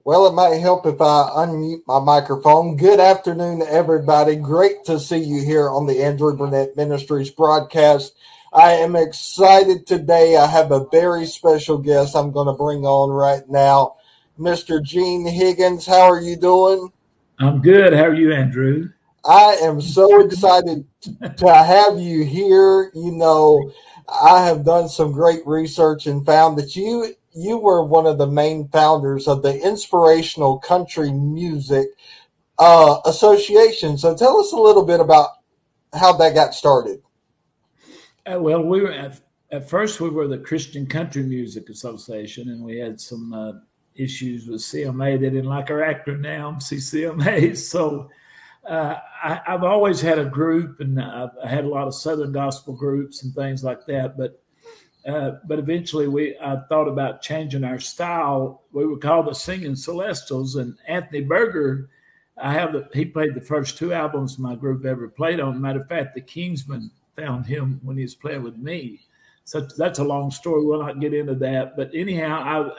Well, it might help if I unmute my microphone. Good afternoon, everybody. Great to see you here on the Brunet Ministries broadcast. I am excited today. I have a very special guest I'm going to bring on right now, Mr. Gene Higgins. How are you doing? I'm good. How are you, Andrew? I am so excited to have you here. You know, I have done some great research and found that you were one of the main founders of the Inspirational Country Music Association. So tell us a little bit about how that got started. Well, we were at first we were the Christian Country Music Association, and we had some issues with CMA. They didn't like our acronym, CCMA. So I've always had a group, and I had a lot of Southern gospel groups and things like that. But eventually I thought about changing our style. We were called the Singing Celestials, and Anthony Berger, he played the first two albums my group ever played on. Matter of fact, the Kingsmen found him when he was playing with me. So that's a long story. We'll not get into that. But anyhow,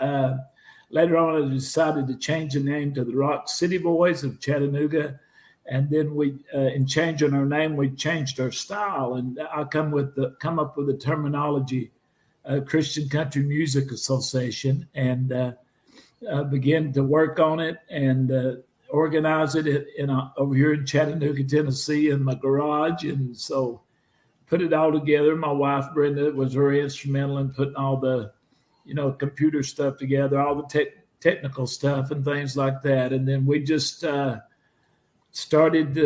later on, I decided to change the name to the Rock City Boys of Chattanooga. And then in changing our name, we changed our style. And I come up with the terminology Christian Country Music Association, and began to work on it and organize it over here in Chattanooga, Tennessee, in my garage. And so put it all together. My wife, Brenda, was very instrumental in putting all the, computer stuff together, all the technical stuff and things like that. And then we just started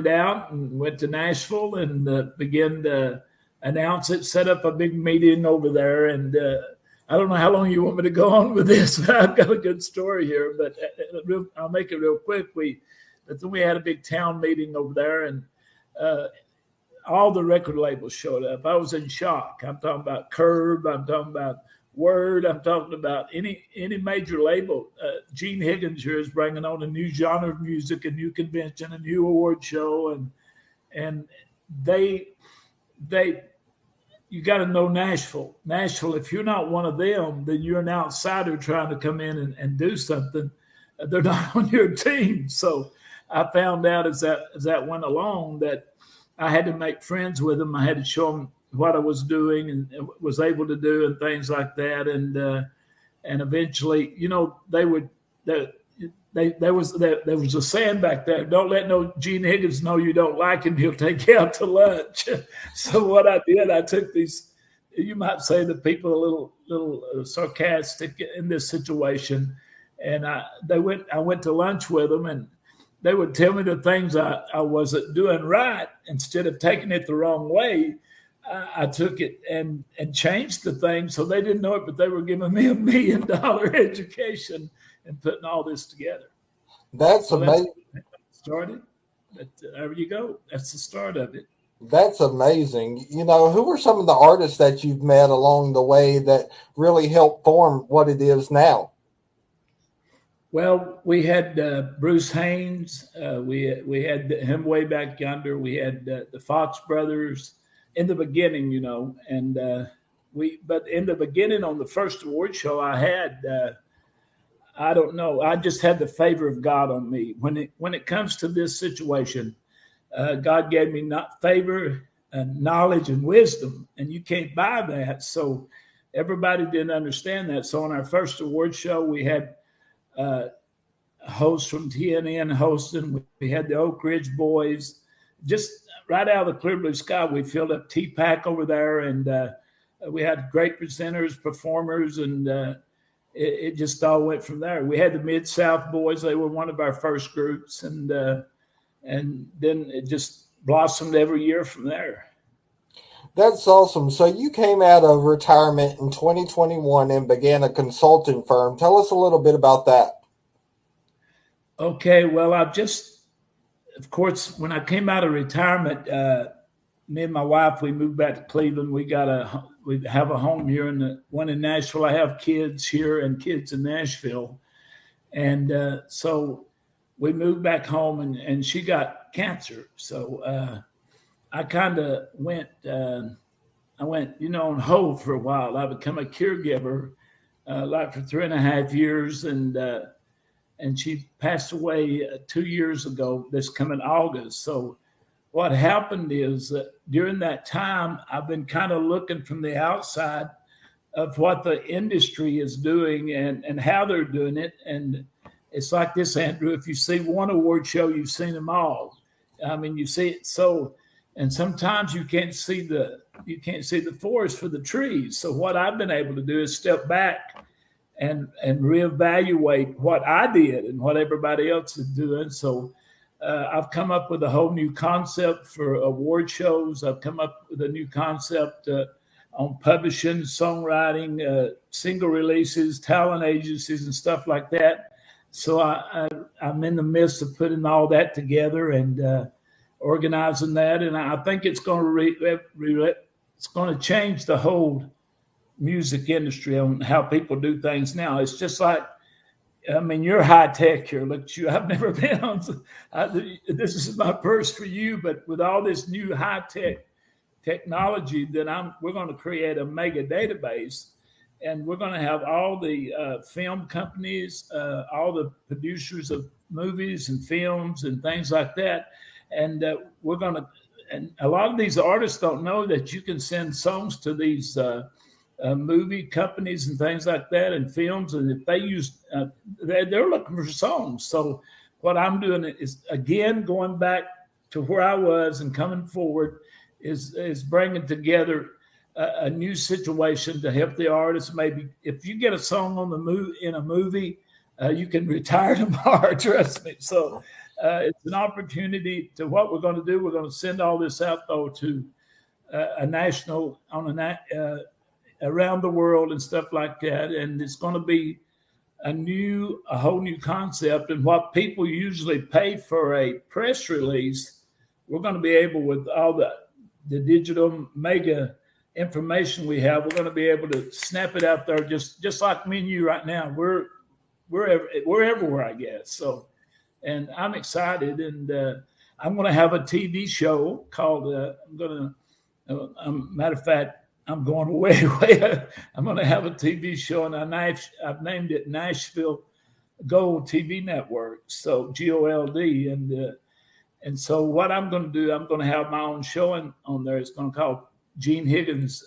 out and went to Nashville and began to announce it, set up a big meeting over there. And I don't know how long you want me to go on with this, but I've got a good story here, but I'll make it real quick. We had a big town meeting over there, and all the record labels showed up. I was in shock. I'm talking about Curb. I'm talking about Word. I'm talking about any major label. Gene Higgins here is bringing on a new genre of music, a new convention, a new award show, and you got to know Nashville. Nashville, if you're not one of them, then you're an outsider trying to come in and do something. They're not on your team. So I found out as that went along that I had to make friends with them. I had to show them what I was doing and was able to do and things like that. And eventually, they there was a saying back there: don't let no Gene Higgins know you don't like him; he'll take you out to lunch. So what I did, I took these. You might say the people a little sarcastic in this situation, and I went to lunch with them, and they would tell me the things I wasn't doing right. Instead of taking it the wrong way, I took it and changed the thing so they didn't know it, but they were giving me $1 million education and putting all this together. That's amazing. Started, but there you go. That's the start of it. That's amazing. Who are some of the artists that you've met along the way that really helped form what it is now? Well, we had Bruce Haynes. We had him way back yonder. We had the Fox brothers in the beginning, and but in the beginning on the first award show, I had, I don't know, I just had the favor of God on me. When it comes to this situation, God gave me not favor, knowledge, and wisdom, and you can't buy that. So everybody didn't understand that. So on our first award show, we had hosts from TNN hosting. We had the Oak Ridge Boys. Just right out of the clear blue sky, we filled up T-Pack over there, and we had great presenters, performers, and it just all went from there. We had the Mid-South Boys. They were one of our first groups, and then it just blossomed every year from there. That's awesome. So you came out of retirement in 2021 and began a consulting firm. Tell us a little bit about that. Okay, well, of course, when I came out of retirement, me and my wife, we moved back to Cleveland. We have a home here, one in Nashville. I have kids here and kids in Nashville. And so we moved back home, and she got cancer. So I kind of went on hold for a while. I became a caregiver like for 3.5 years, and she passed away 2 years ago, this coming August. So what happened is that during that time, I've been kind of looking from the outside of what the industry is doing and how they're doing it. And it's like this, Andrew, if you see one award show, you've seen them all. I mean, you see it so, and sometimes you can't see the forest for the trees. So what I've been able to do is step back and reevaluate what I did and what everybody else is doing. So I've come up with a whole new concept for award shows. I've come up with a new concept on publishing, songwriting, single releases, talent agencies, and stuff like that. So I'm in the midst of putting all that together and organizing that, and I think it's going to change the whole music industry on how people do things now. It's just like, I mean, you're high tech here. Look at you. I've never been on. This is my first for you, but with all this new high tech technology, we're going to create a mega database, and we're going to have all the film companies, all the producers of movies and films and things like that, and we're going to. And a lot of these artists don't know that you can send songs to these movie companies and things like that, and films, and if they use, they're looking for songs. So what I'm doing is, again, going back to where I was and coming forward, is bringing together a new situation to help the artists. Maybe if you get a song on in a movie, you can retire tomorrow. Trust me. So it's an opportunity to what we're going to do. We're going to send all this out though to a national around the world and stuff like that. And it's going to be a whole new concept. And what people usually pay for a press release, we're going to be able, with all the digital mega information we have, we're going to be able to snap it out there just like me and you right now. We're everywhere, I guess. So, and I'm excited, and I'm going to have a TV show called. Matter of fact, I'm going way. I'm going to have a TV show, and I've named it Nashville Gold TV Network. So GOLD, and so what I'm going to do, I'm going to have my own show on there. It's going to call Gene Higgins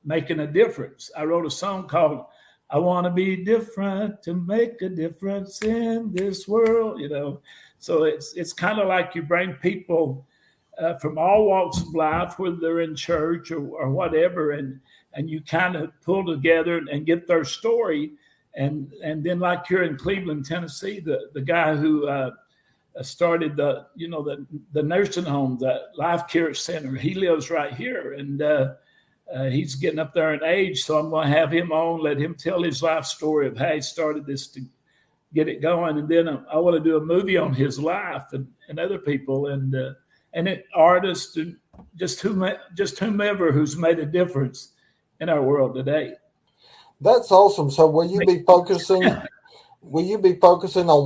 Making a Difference. I wrote a song called I want to be different to make a difference in this world, So it's kind of like you bring people from all walks of life, whether they're in church or whatever, and you kind of pull together and get their story. And then, like here in Cleveland, Tennessee, the guy who started the nursing home, the Life Care Center, he lives right here, and he's getting up there in age, so I'm going to have him on, let him tell his life story of how he started this to get it going, and then I want to do a movie on his life and other people and artists and just whomever who's made a difference in our world today. That's awesome. So will you be focusing on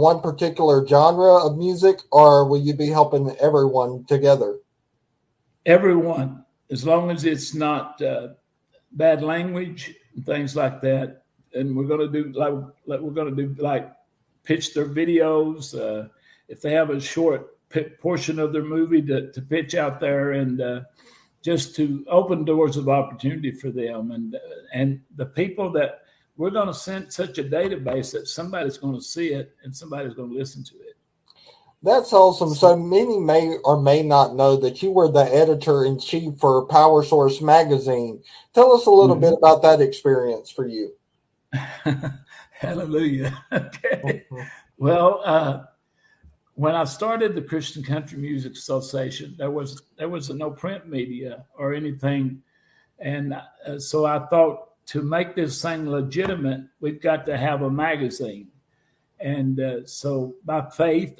one particular genre of music, or will you be helping everyone together? Everyone, as long as it's not bad language and things like that. And we're going to do like pitch their videos. If they have a short portion of their movie to pitch out there, and just to open doors of opportunity for them, and the people that we're going to send such a database that somebody's going to see it and somebody's going to listen to it. That's awesome. So many may or may not know that you were the editor-in-chief for Power Source magazine. Tell us a little bit about that experience for you. Hallelujah. Okay. Well, when I started the Christian Country Music Association, there was no print media or anything. And so I thought, to make this thing legitimate, we've got to have a magazine. And so by faith,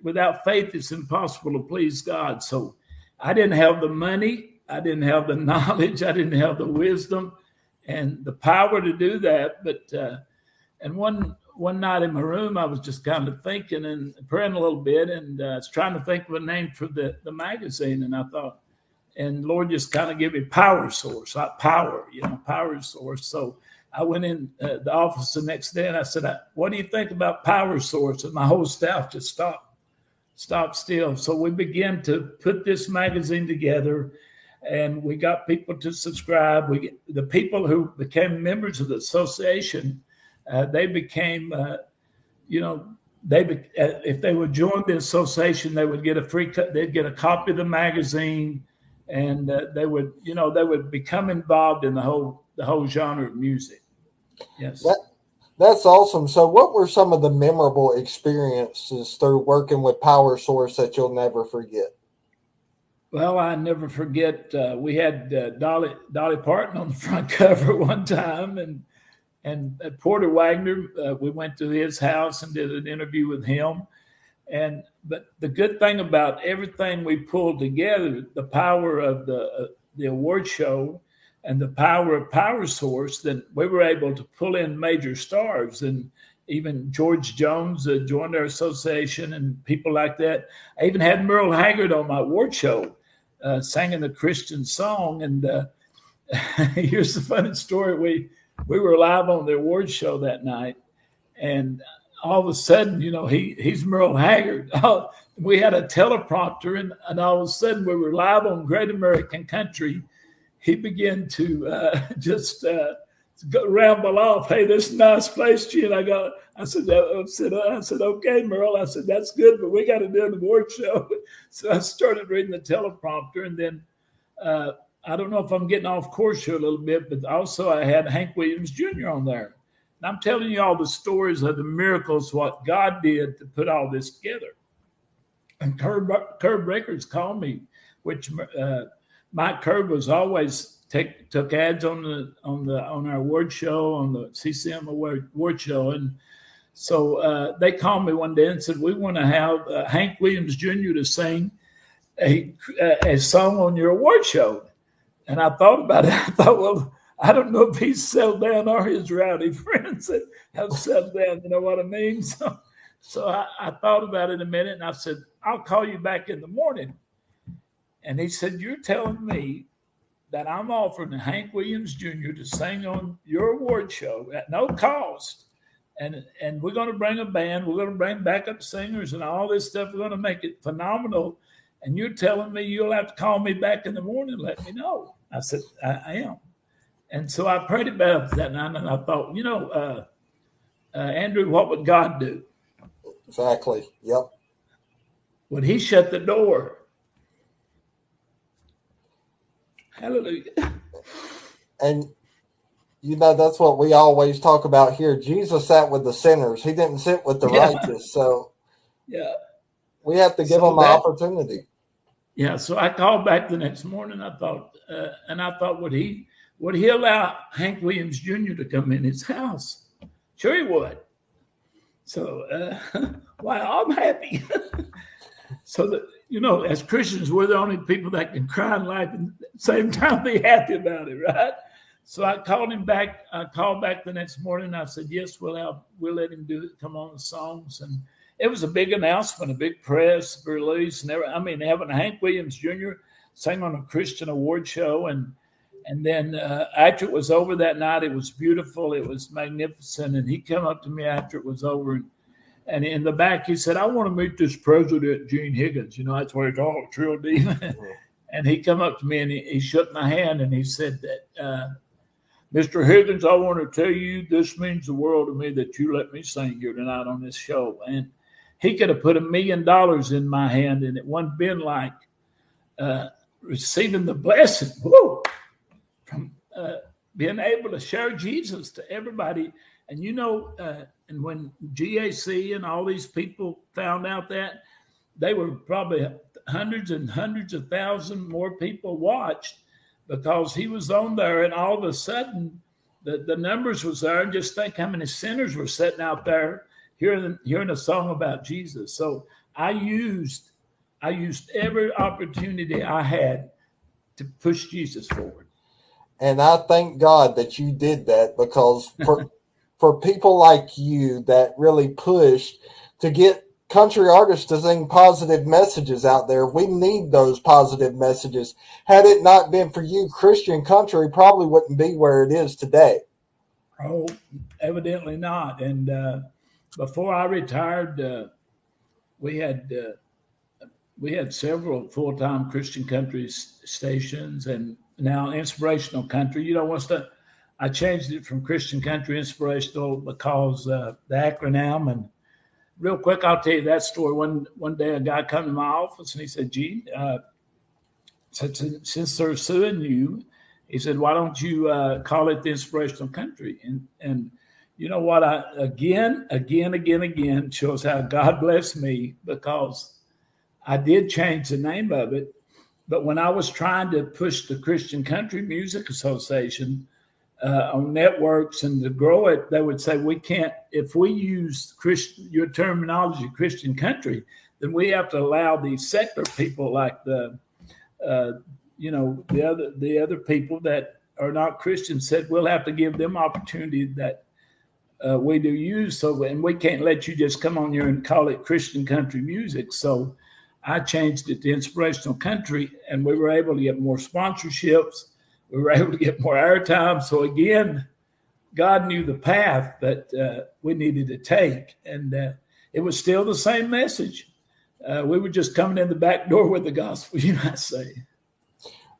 without faith, it's impossible to please God. So I didn't have the money. I didn't have the knowledge. I didn't have the wisdom and the power to do that. But and one night in my room, I was just kind of thinking and praying a little bit, and I was trying to think of a name for the magazine. And I thought, and Lord just kind of gave me Power Source, like power, Power Source. So I went in the office the next day and I said, what do you think about Power Source? And my whole staff just stopped still. So we began to put this magazine together, and we got people to subscribe. The people who became members of the association, they became, if they would join the association, they would get they'd get a copy of the magazine, and they would become involved in the whole genre of music. Yes. That's awesome. So what were some of the memorable experiences through working with Power Source that you'll never forget? Well, I never forget, we had Dolly Parton on the front cover one time, and Porter Wagner, we went to his house and did an interview with him. But the good thing about everything we pulled together, the power of the award show and the power of Power Source, then we were able to pull in major stars, and even George Jones joined our association and people like that. I even had Merle Haggard on my award show singing the Christian song. And here's the funny story. We were live on the award show that night, and all of a sudden, he's Merle Haggard. We had a teleprompter, and all of a sudden we were live on Great American Country. He began to just ramble off. Hey, this is a nice place, G. And I said, okay, Merle. I said, that's good, but we got to do an award show. So I started reading the teleprompter, and then I don't know if I'm getting off course here a little bit, but also I had Hank Williams Jr. on there. And I'm telling you all the stories of the miracles, what God did to put all this together. And Curb Records called me, which Mike Curb was always took ads on our award show, on the CCM award show, and so they called me one day and said, we want to have Hank Williams Jr. to sing a song on your award show. And I thought about it. I thought, well, I don't know if he's settled down or his rowdy friends that have settled down. You know what I mean? So I thought about it a minute, and I said, I'll call you back in the morning. And he said, you're telling me that I'm offering Hank Williams Jr. to sing on your award show at no cost. And we're going to bring a band. We're going to bring backup singers and all this stuff. We're going to make it phenomenal. And you're telling me you'll have to call me back in the morning and let me know. I said, I am. And so I prayed about that night, and I thought, Andrew, what would God do? Exactly. Yep. Would he shut the door? Hallelujah. And that's what we always talk about here. Jesus sat with the sinners. He didn't sit with the righteous. So we have to give them an opportunity. Yeah. So I called back the next morning. I thought, would he allow Hank Williams Jr. to come in his house? Sure he would. So, I'm happy. So that, as Christians, we're the only people that can cry and laugh and at the same time be happy about it, right? So I called him back. I called back the next morning. I said, yes, we'll let him come on the songs. And it was a big announcement, a big press release. And having Hank Williams Jr. sing on a Christian award show. And then after it was over that night, it was beautiful. It was magnificent. And he came up to me after it was over. And in the back, he said, I want to meet this president, Gene Higgins. That's what he talks real deep. And he come up to me and he shook my hand and he said that, Mr. Higgins, I want to tell you, this means the world to me that you let me sing here tonight on this show. And he could have put $1 million in my hand, and it wouldn't been like receiving the blessing from being able to share Jesus to everybody. And and when GAC and all these people found out that, they were probably hundreds and hundreds of thousands more people watched, because he was on there, and all of a sudden the numbers was there. And just think how many sinners were sitting out there hearing a song about Jesus. So I used every opportunity I had to push Jesus forward. And I thank God that you did that, because for people like you that really pushed to get country artists to sing positive messages out there. We need those positive messages. Had it not been for you, Christian country probably wouldn't be where it is today. Oh, evidently not. And before I retired, we had several full-time Christian country stations, and now inspirational country. I changed it from Christian country inspirational because the acronym. And real quick, I'll tell you that story. One day, a guy came to my office and he said, Gene, since they're suing you, he said, why don't you call it the inspirational country? And you know what? I again shows how God blessed me, because I did change the name of it. But when I was trying to push the Christian Country Music Association on networks and to grow it, they would say, we can't, if we use your terminology, Christian country, then we have to allow these secular people like the other people that are not Christians, said we'll have to give them opportunity that we do use. So, and we can't let you just come on here and call it Christian country music. So I changed it to inspirational country, and we were able to get more sponsorships. We were able to get more airtime. So again, God knew the path that we needed to take. And it was still the same message. We were just coming in the back door with the gospel, you might say.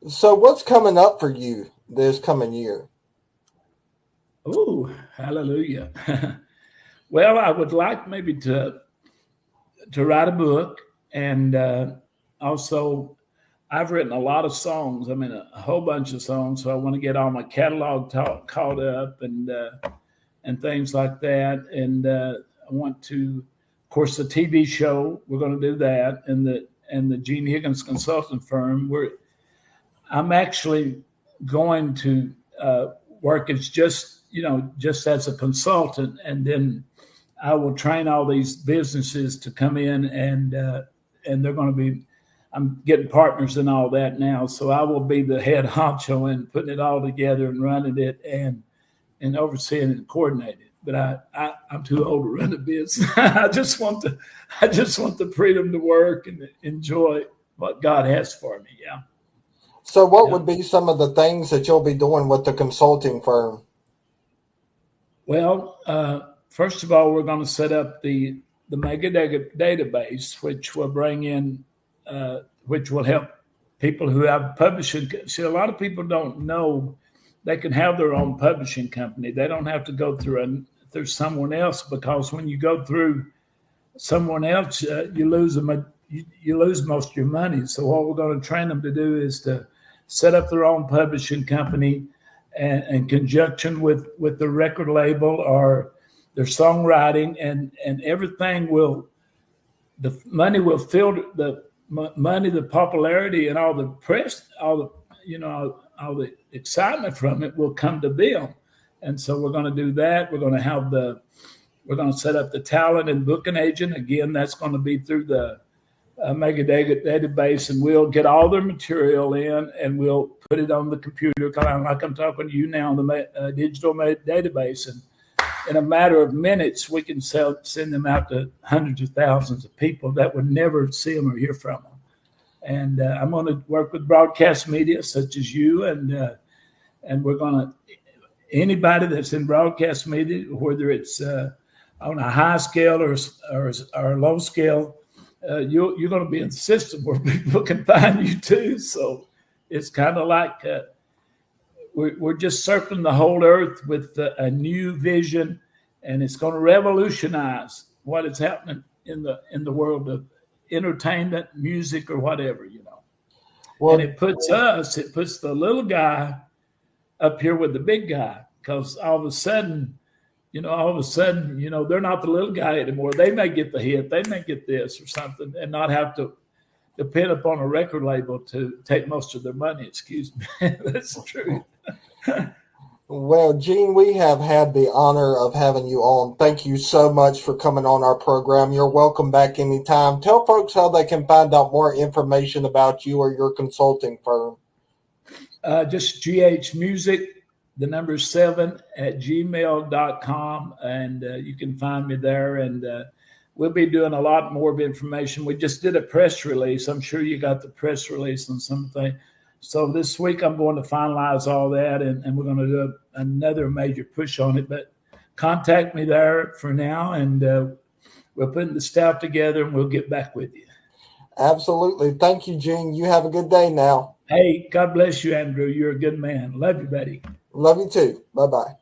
So what's coming up for you this coming year? Oh, hallelujah. Well, I would like maybe to write a book. And also, I've written a lot of songs. I mean, a whole bunch of songs. So I want to get all my catalog caught up and things like that. And I want to, of course, the TV show. We're going to do that, and the Gene Higgins consulting firm. I'm actually going to work as just as a consultant, and then I will train all these businesses to come in, and they're going to be. I'm getting partners and all that now, so I will be the head honcho and putting it all together and running it and overseeing it and coordinating it. But I'm too old to run a business. I just want the freedom to work and enjoy what God has for me. Yeah. So what would be some of the things that you'll be doing with the consulting firm? Well, first of all, we're going to set up the mega database, which will bring in, which will help people who have publishing. See, a lot of people don't know they can have their own publishing company. They don't have to go through someone else, because when you go through someone else, you lose most of your money. So what we're going to train them to do is to set up their own publishing company, and in conjunction with the record label or their songwriting, and everything the money will filter the money, the popularity, and all the press, all the excitement from it will come to them. And so we're going to do that. We're going to set up the talent and booking agent. Again, that's going to be through the Mega database, and we'll get all their material in, and we'll put it on the computer, kind of like I'm talking to you now, on the digital database. And in a matter of minutes, we can send them out to hundreds of thousands of people that would never see them or hear from them. And I'm going to work with broadcast media such as you, and we're going to, anybody that's in broadcast media, whether it's on a high scale or low scale, you're going to be in the system where people can find you too. So it's kind of like we're just circling the whole earth with a new vision, and it's going to revolutionize what is happening in the world of entertainment, music, or whatever, Well, and it puts the little guy up here with the big guy, because all of a sudden, they're not the little guy anymore. They may get the hit, they may get this or something, and not have to depend upon a record label to take most of their money. Excuse me. That's the truth. Well, Gene, we have had the honor of having you on. Thank you so much for coming on our program. You're welcome back anytime. Tell folks how they can find out more information about you or your consulting firm. Just GHmusic, the number 7 at gmail.com, and you can find me there. And we'll be doing a lot more of information. We just did a press release. I'm sure you got the press release on something. So this week I'm going to finalize all that, and we're going to do another major push on it. But contact me there for now, and we're putting the staff together, and we'll get back with you. Absolutely. Thank you, Gene. You have a good day now. Hey, God bless you, Andrew. You're a good man. Love you, buddy. Love you too. Bye-bye.